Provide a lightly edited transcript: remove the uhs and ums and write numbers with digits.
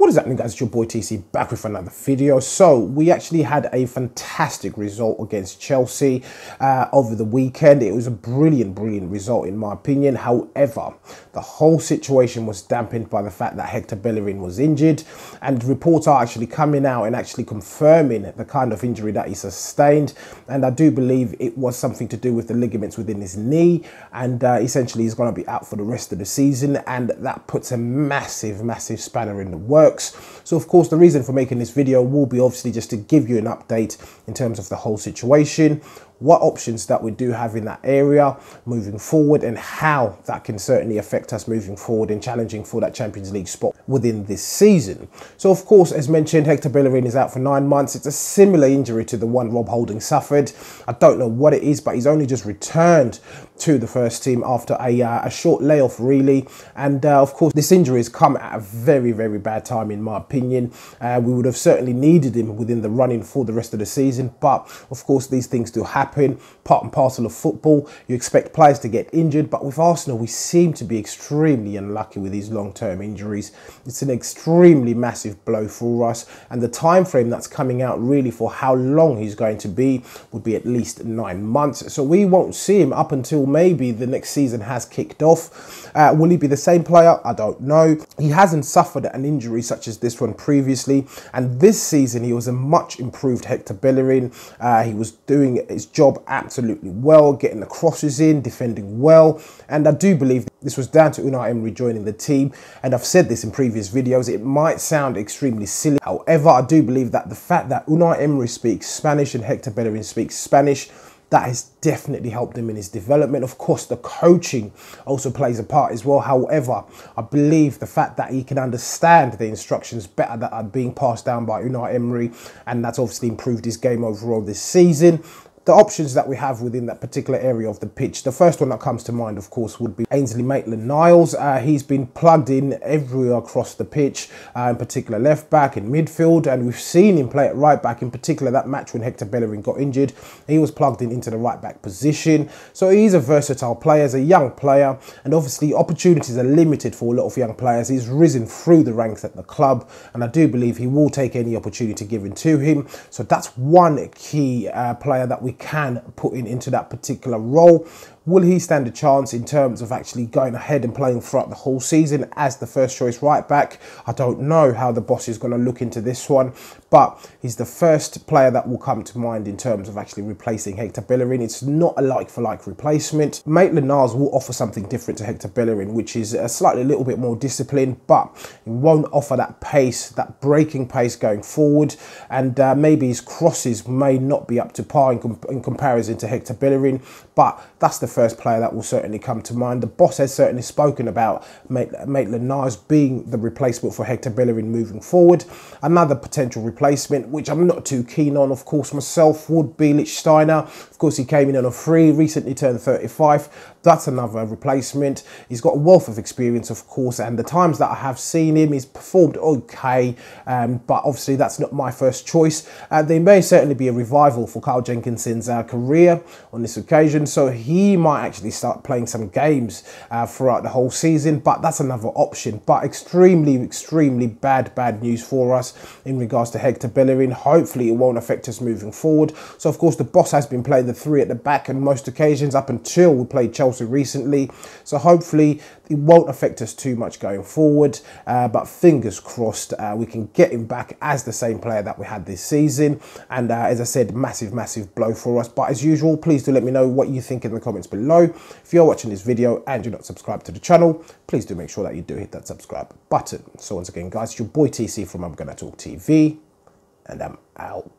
What is happening, guys? It's your boy TC back with another video. So we actually had a fantastic result against Chelsea over the weekend. It was a brilliant result in my opinion. However, the whole situation was dampened by the fact that Hector Bellerin was injured, and reports are actually coming out and actually confirming the kind of injury that he sustained. And I do believe it was something to do with the ligaments within his knee, and essentially he's going to be out for the rest of the season, and that puts a massive spanner in the works. So of course the reason for making this video will be obviously just to give you an update in terms of the whole situation, what options that we do have in that area moving forward, and how that can certainly affect us moving forward in challenging for that Champions League spot within this season. So of course, as mentioned, Hector Bellerin is out for 9 months. It's a similar injury to the one Rob Holding suffered. I don't know what it is, but he's only just returned to the first team after a short layoff really. And of course this injury has come at a very bad time in my opinion. We would have certainly needed him within the running for the rest of the season, but of course these things do happen. Part and parcel of football. You expect players to get injured, but with Arsenal we seem to be extremely unlucky with these long-term injuries. It's an extremely massive blow for us, and the time frame that's coming out really for how long he's going to be would be at least 9 months. So we won't see him up until maybe the next season has kicked off. Will he be the same player? I don't know. He hasn't suffered an injury such as this one previously, and this season he was a much improved Hector Bellerin. He was doing his job absolutely well, getting the crosses in, defending well, and I do believe this was down to Unai Emery joining the team. And I've said this in previous videos, it might sound extremely silly, however I do believe that the fact that Unai Emery speaks Spanish and Hector Bellerin speaks Spanish, that has definitely helped him in his development. Of course, the coaching also plays a part as well. However, I believe the fact that he can understand the instructions better that are being passed down by Unai Emery, and that's obviously improved his game overall this season. The options that we have within that particular area of the pitch, the first one that comes to mind, of course, would be Ainsley Maitland-Niles. He's been plugged in everywhere across the pitch, in particular left back and midfield, and we've seen him play at right back, in particular that match when Hector Bellerin got injured. He was plugged in into the right back position. So he's a versatile player, he's a young player, and obviously opportunities are limited for a lot of young players. He's risen through the ranks at the club, and I do believe he will take any opportunity given to him. So that's one key player that we can put into that particular role. Will he stand a chance in terms of actually going ahead and playing throughout the whole season as the first choice right back? I don't know how the boss is going to look into this one, but he's the first player that will come to mind in terms of actually replacing Hector Bellerin. It's not a like-for-like replacement. Maitland-Niles will offer something different to Hector Bellerin, which is a slightly a little bit more disciplined, but it won't offer that pace, that breaking pace going forward, and maybe his crosses may not be up to par in comparison to Hector Bellerin, but that's the first player that will certainly come to mind. The boss has certainly spoken about Maitland-Niles being the replacement for Hector Bellerin moving forward. Another potential replacement, which I'm not too keen on, of course, myself, would be Lichtsteiner. Of course, he came in on a free, recently turned 35. That's another replacement. He's got a wealth of experience, of course, and the times that I have seen him, he's performed okay, but obviously that's not my first choice. There may certainly be a revival for Carl Jenkinson's career on this occasion, so he might actually start playing some games throughout the whole season, but that's another option. But extremely bad news for us in regards to Hector Bellerin. Hopefully it won't affect us moving forward. So of course the boss has been playing the three at the back on most occasions up until we played Chelsea recently, so hopefully it won't affect us too much going forward, but fingers crossed we can get him back as the same player that we had this season. And as I said, massive blow for us. But as usual, please do let me know what you think in the comments below. If you're watching this video and you're not subscribed to the channel, please do make sure that you do hit that subscribe button. So once again, guys, it's your boy TC from I'm Gonna Talk TV, and I'm out.